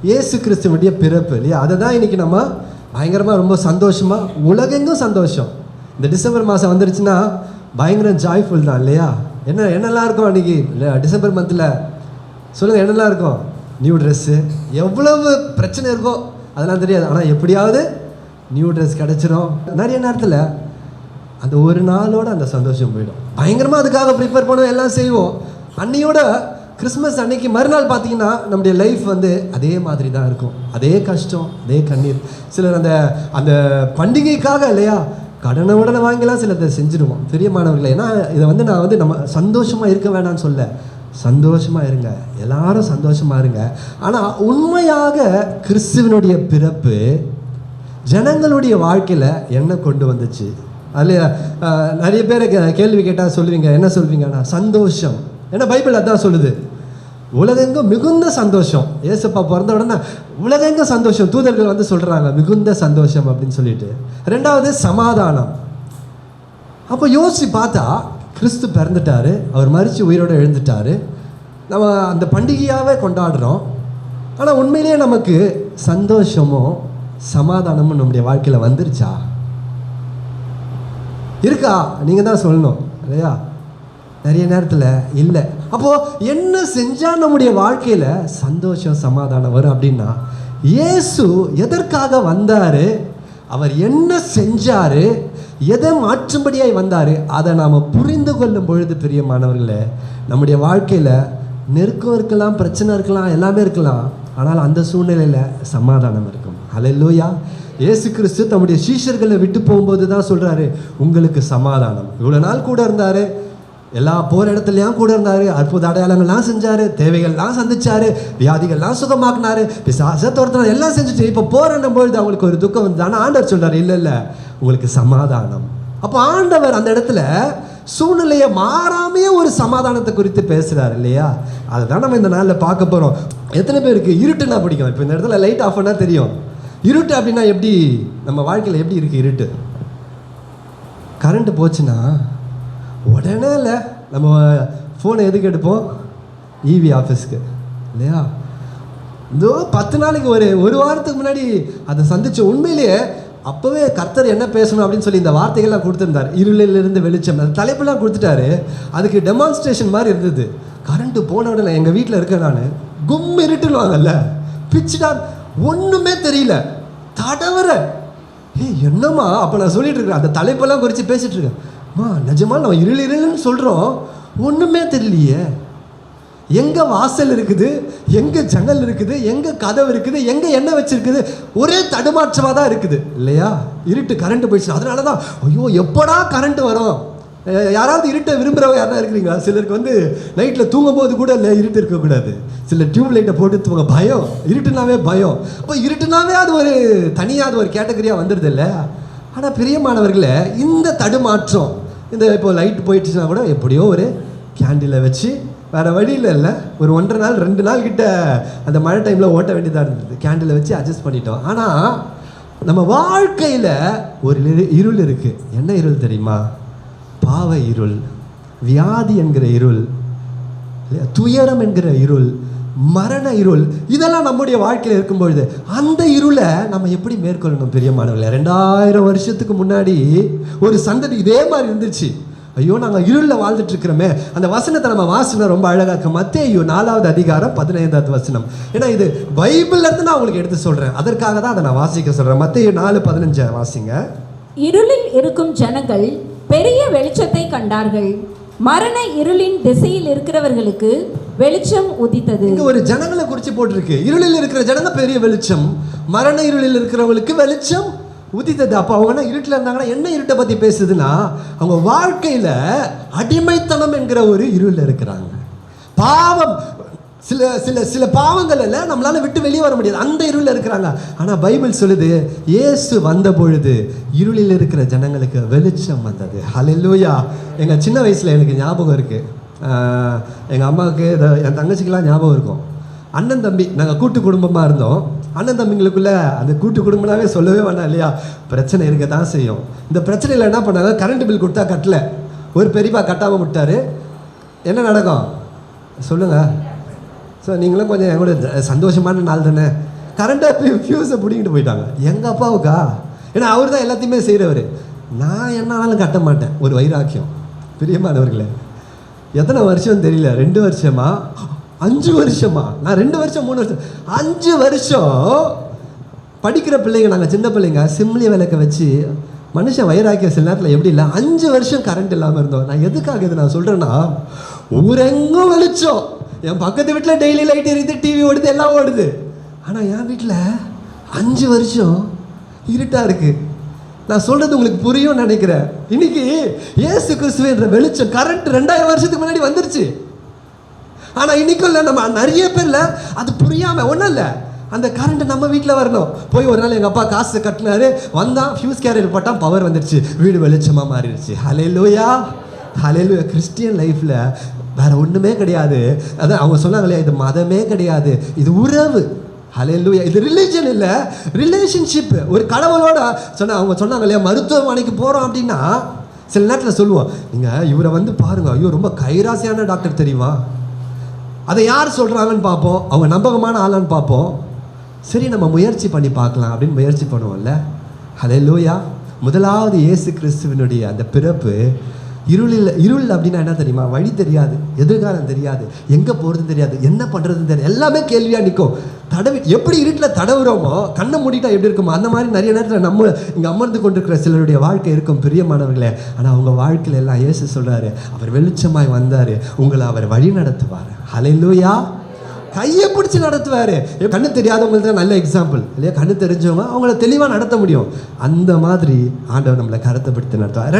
இயேசு கிறிஸ்துவனுடைய பிறப்பு இல்லையா? அதை தான் இன்றைக்கி நம்ம பயங்கரமாக ரொம்ப சந்தோஷமாக, உலகெங்கும் சந்தோஷம். இந்த டிசம்பர் மாதம் வந்துருச்சுன்னா பயங்கரம் ஜாய்ஃபுல் தான் இல்லையா? என்னெல்லாம் இருக்கும் அன்றைக்கி இல்லை டிசம்பர் மந்தில் சொல்லுங்கள், என்னெல்லாம் இருக்கும்? நியூ ட்ரெஸ்ஸு, எவ்வளவு பிரச்சனை இருக்கோ அதெல்லாம் தெரியாது, ஆனால் எப்படியாவது நியூ ட்ரெஸ் கிடச்சிரும். நிறைய நேரத்தில் அந்த ஒரு நாளோட அந்த சந்தோஷம் போயிடும். பயங்கரமாக அதுக்காக ப்ரிப்பேர் பண்ணுவோம், எல்லாம் செய்வோம். அன்னையோட கிறிஸ்மஸ் அன்னைக்கு மறுநாள் பார்த்தீங்கன்னா நம்முடைய லைஃப் வந்து அதே மாதிரி தான் இருக்கும். அதே கஷ்டம், அதே கண்ணீர். சிலர் அந்த அந்த பண்டிகைக்காக இல்லையா கடனை உடனே வாங்கிலாம் சிலதை செஞ்சுருவோம். பிரியமானவர்களே, ஏன்னா இதை வந்து நான் வந்து நம்ம சந்தோஷமாக இருக்க வேணான்னு சொல்ல, சந்தோஷமாக இருங்க, எல்லாரும் சந்தோஷமாக இருங்க. ஆனால் உண்மையாக கிறிஸ்துவனுடைய பிறப்பு ஜனங்களுடைய வாழ்க்கையில் என்ன கொண்டு வந்துச்சு? அதில் நிறைய பேர் கேள்வி கேட்டால் சொல்லுவீங்க, என்ன சொல்வீங்கன்னா சந்தோஷம். ஏன்னா பைபிள் அதான் சொல்லுது, உலகெங்கும் மிகுந்த சந்தோஷம். ஏசப்பா பிறந்த உடனே உலகெங்கும் சந்தோஷம், தூதர்கள் வந்து சொல்கிறாங்க மிகுந்த சந்தோஷம் அப்படின்னு சொல்லிட்டு. ரெண்டாவது சமாதானம். அப்போ யோசிச்சு பார்த்தா கிறிஸ்து பிறந்துட்டாரு, அவர் மரித்து உயிரோடு எழுந்துட்டாரு, நம்ம அந்த பண்டிகையாகவே கொண்டாடுறோம். ஆனால் உண்மையிலேயே நமக்கு சந்தோஷமும் சமாதானமும் நம்முடைய வாழ்க்கையில் வந்துருச்சா? இருக்கா? நீங்கள் தான் சொல்லணும் இல்லையா? நிறைய நேரத்தில் இல்லை. அப்போது என்ன செஞ்சால் நம்முடைய வாழ்க்கையில் சந்தோஷம் சமாதானம் வரும் அப்படின்னா, இயேசு எதற்காக வந்தார், அவர் என்ன செஞ்சார், எதை மாற்றும்படியாய் வந்தார், அதை நாம் புரிந்து கொள்ளும் பொழுது பிரியமானவர்களே, நம்முடைய வாழ்க்கையில் நெருக்கம் இருக்கலாம், பிரச்சனை இருக்கலாம், எல்லாமே இருக்கலாம், ஆனால் அந்த சூழ்நிலையில் சமாதானம் இருக்கும். ஹல்லேலூயா. இயேசு கிறிஸ்து தம்முடைய சீஷர்களை விட்டு போகும்போது தான் சொல்கிறாரு, உங்களுக்கு சமாதானம். இவ்வளோ நாள் கூட இருந்தார், எல்லா போகிற இடத்துலையும் கூட இருந்தார், அற்புத அடையாளங்கள்லாம் செஞ்சார், தேவைகள்லாம் சந்திச்சார், வியாதிகள்லாம் சுகமாக்குனார், பிசாசை துரத்தினார், எல்லாம் செஞ்சுட்டு இப்போ போகிறன்னும் பொழுது அவங்களுக்கு ஒரு துக்கம் வந்து. ஆனால் ஆண்டவர் சொல்கிறார், இல்லை உங்களுக்கு சமாதானம். அப்போ ஆண்டவர் அந்த இடத்துல சூழ்நிலையை மாறாமையே ஒரு சமாதானத்தை குறித்து பேசுகிறார் இல்லையா? அதை தான் நம்ம இந்த நாளில் பார்க்க போகிறோம். எத்தனை பேருக்கு இருட்டுன்னா பிடிக்கும்? இப்போ இந்த இடத்துல லைட் ஆஃப் பண்ணால் தெரியும். இருட்டு அப்படின்னா எப்படி நம்ம வாழ்க்கையில் எப்படி இருக்குது? இருட்டு கரண்ட்டு போச்சுன்னா உடனே இல்லை, நம்ம ஃபோனை எதுக்கு எடுப்போம்? ஈவி ஆஃபீஸ்க்கு இல்லையா? இதோ 10 நாளைக்கு ஒரு வாரத்துக்கு முன்னாடி அதை சந்திச்ச. உண்மையிலேயே அப்போவே கர்த்தர் என்ன பேசணும் அப்படின்னு சொல்லி இந்த வார்த்தைகள்லாம் கொடுத்துருந்தார். இருளிலிருந்து வெளிச்சம், அந்த தலைப்பெல்லாம் கொடுத்துட்டாரு. அதுக்கு டெமான்ஸ்ட்ரேஷன் மாதிரி இருந்தது. கரண்ட்டு போன உடனே எங்கள் வீட்டில் இருக்கேன் நான், கும் இருட்டுவாங்கல்ல, பிச்சுடா, ஒன்றுமே தெரியல, தடவர. என்னம்மா அப்போ நான் சொல்லிட்டு இருக்கேன், அந்த தலைப்பெல்லாம் குறித்து பேசிகிட்டு இருக்கேன். நிஜமா நம்ம இருளுன்னு சொல்கிறோம், ஒன்றுமே தெரியலையே. எங்கே வாசல் இருக்குது, எங்கே ஜன்னல் இருக்குது, எங்கே கதவு இருக்குது, எங்கே எண்ணெய் வச்சுருக்குது, ஒரே தடுமாற்றமாக தான் இருக்குது இல்லையா? இருட்டு கரண்ட்டு போயிடுச்சு. அதனால தான் ஐயோ எப்படா கரண்ட்டு வரும். யாராவது இருட்டை விரும்புகிறவங்க யாரா இருக்கிறீங்களா? சிலருக்கு வந்து நைட்டில் தூங்கும் போது கூட இல்லை இருட்டு இருக்கக்கூடாது, சில டியூப் லைட்டை போட்டு தூங்க பயம், இருட்டுனாவே பயம். அப்போ இருட்டுனாவே அது ஒரு தனியாக அது ஒரு கேட்டகரியாக வந்துடுது இல்லை? ஆனால் பிரியமானவர்களே, இந்த தடுமாற்றம், இந்த இப்போ லைட் போயிடுச்சுன்னா கூட எப்படியோ ஒரு கேண்டிலை வச்சு, வேறு வழியில் இல்லை, ஒரு 1.5 நாள் 2 நாள் கிட்ட அந்த மழை டைமில் ஓட்ட வேண்டியதாக இருந்தது, கேண்டிலை வச்சு அட்ஜஸ்ட் பண்ணிட்டோம். ஆனால் நம்ம வாழ்க்கையில் ஒரு இருள் இருக்குது. என்ன இருள் தெரியுமா? பாவ இருள், வியாதி என்கிற இருள், துயரம் என்கிற இருள், மரண இருள். இதெல்லாம் நம்முடைய வாழ்க்கையில் இருக்கும்பொழுது அந்த இருளை நம்ம எப்படி மேற்கொள்ளணும்? பிரியமானவர்களே, 2000 வருஷத்துக்கு முன்னாடி ஒரு சந்ததி இதே மாதிரி இருந்துச்சு. ஐயோ நாங்கள் இருளில் வாழ்ந்துட்டு இருக்கிறோமே. அந்த வசனத்தை நம்ம வாசினா ரொம்ப அழகாக இருக்கு. மத்தேயு 4வது அதிகாரம் 15வது வசனம். ஏன்னா இது பைபிள்லேருந்து நான் உங்களுக்கு எடுத்து சொல்கிறேன், அதற்காக தான் அதை நான் வாசிக்க சொல்கிறேன். மத்தேயு 4:15 வாசிங்க. இருளில் இருக்கும் ஜனங்கள் பெரிய வெளிச்சத்தை கண்டார்கள், மரண இருளின் திசையில் இருக்கிறவர்களுக்கு வெளிச்சம் உதித்தது. இங்க ஒரு ஜனங்களை குறித்து போட்டிருக்கு. இருளில் இருக்கிற ஜனங்க பெரிய வெளிச்சம், மரண இருளில் இருக்கிறவங்களுக்கு வெளிச்சம் உதித்தது. அப்போ அவங்க இருட்டில் இருந்தாங்கன்னா என்ன இருட்டை பற்றி பேசுதுன்னா, அவங்க வாழ்க்கையில் அடிமைத்தனம் என்கிற ஒரு இருளில் இருக்கிறாங்க. பாவம், சில சில சில பாவங்கள் எல்லாம் நம்மளால விட்டு வெளியே வர முடியாது, அந்த இருளில் இருக்கிறாங்க. ஆனால் பைபிள் சொல்லுது, இயேசு வந்த பொழுது இருளில் இருக்கிற ஜனங்களுக்கு வெளிச்சம் வந்தது. ஹல்லேலூயா. எங்கள் சின்ன வயசில் எனக்கு ஞாபகம் இருக்குது, எங்கள் அம்மாவுக்கு என் தங்கச்சிக்கெல்லாம் ஞாபகம் இருக்கும். அண்ணன் தம்பி நாங்கள் கூட்டு குடும்பமாக இருந்தோம். அண்ணன் தம்பிங்களுக்குள்ளே அந்த கூட்டு குடும்பனாவே சொல்லவே வேண்டாம் இல்லையா? பிரச்சனை இருக்க தான் செய்யும். இந்த பிரச்சனையில் என்ன பண்ணாங்க, கரண்ட் பில் கொடுத்தா கட்டலை, ஒரு பெரியப்பா கட்டாமல் விட்டார். என்ன நடக்கும் சொல்லுங்கள்? ஸோ நீங்களும் கொஞ்சம் எங்களோட சந்தோஷமான நாள் தானே, கரண்ட்டை ஃபியூஸை பிடிங்கிட்டு போயிட்டாங்க. எங்கள் அப்பாவுக்கா? ஏன்னா அவர் தான் எல்லாத்தையுமே செய்கிறவர். நான் என்னாலும் கட்ட மாட்டேன். ஒரு வைராக்கியம். பிரியமானவர்களே, எத்தனை வருஷம் தெரியல, 2 வருஷமா 5 வருஷமா, நான் 2 வருஷம் 3 வருஷம் 5 வருஷம் படிக்கிற பிள்ளைங்க, நாங்கள் சின்ன பிள்ளைங்க, சிம்லி விளக்க வச்சு மனுஷன் வைராக்கியம் சில நேரத்தில் எப்படி இல்லை, 5 வருஷம் கரண்ட் இல்லாமல் இருந்தோம். நான் எதுக்காக இதை நான் சொல்கிறேன்னா, ஊரெங்கும் வெளிச்சம், என் பக்கத்து வீட்டில் டெய்லி லைட் எரியுது, டிவி ஓடுது, எல்லாம் ஓடுது. ஆனால் என் வீட்டில் 5 வருஷம் இருட்டாக இருக்குது. நான் சொல்கிறது உங்களுக்கு புரியும்னு நினைக்கிறேன். இன்னைக்கு இயேசு கிறிஸ்துவன்ற வெளிச்சம் கரண்ட் 2000 வருஷத்துக்கு முன்னாடி வந்துருச்சு. ஆனால் இன்னைக்கும் இல்லை, நம்ம நிறைய பேரில் அது புரியாமல் ஒன்றும் இல்லை. அந்த கரண்ட் நம்ம வீட்டில் வரணும். போய் ஒரு நாள் எங்கள் அப்பா காசு கட்டினாரு, வந்தான், ஃபியூஸ் கேரியர் போட்டால் பவர் வந்துருச்சு, வீடு வெளிச்சமாக மாறிடுச்சு. ஹல்லேலூயா, ஹல்லேலூயா. கிறிஸ்டியன் லைஃப்பில் வேற ஒன்றுமே கிடையாது. அதான் அவங்க சொன்னாங்க இல்லையா, இது மதமே கிடையாது, இது உறவு. ஹல்லேலூயா. இது ரிலிஜன் இல்லை, ரிலேஷன்ஷிப். ஒரு கடவுளோட அவங்க சொன்னாங்க இல்லையா, மருத்துவமனைக்கு போகிறோம் அப்படின்னா சில நேரத்தில் சொல்லுவோம், நீங்கள் இவரை வந்து பாருங்கள், ஐயோ ரொம்ப கைராசியான டாக்டர் தெரியுமா. அதை யார் சொல்கிறாங்கன்னு பார்ப்போம், அவங்க நம்பகமான ஆளான்னு பார்ப்போம். சரி, நம்ம முயற்சி பண்ணி பார்க்கலாம் அப்படின்னு முயற்சி பண்ணுவோம்ல. ஹல்லேலூயா. முதலாவது இயேசு கிறிஸ்துவினுடைய அந்த பிறப்பு இருள் அப்படின்னா என்ன தெரியுமா? வழி தெரியாது, எதிர்காலம் தெரியாது, எங்கே போகிறதுன்னு தெரியாது, என்ன பண்ணுறதுன்னு தெரியாது, எல்லாமே கேள்வியாக நிற்கும். எப்படி இருட்டில் தடவுறோமோ, கண்ணை மூடிட்டா எப்படி இருக்குமோ, அந்த மாதிரி நிறைய நேரத்தில் நம்ம இங்கே அமர்ந்து கொண்டிருக்கிற சிலருடைய வாழ்க்கை இருக்கும், பிரியமானவர்களே. ஆனால் அவங்க வாழ்க்கையில் எல்லாம் இயேசு சொல்கிறாரு, அவர் வெளிச்சமாய் வந்தார், உங்களை அவர் வழி நடத்துவார். ஹல்லேலூயா. கையை பிடிச்சி நடத்துவார். கண்ணு தெரியாதவங்களுக்கு தான் நல்ல எக்ஸாம்பிள் இல்லையா? கண்ணு தெரிஞ்சவங்க அவங்கள தெளிவாக நடத்த முடியும். அந்த மாதிரி ஆண்டவர் நம்மளை கருத்தை பிடித்து நடத்துவார்.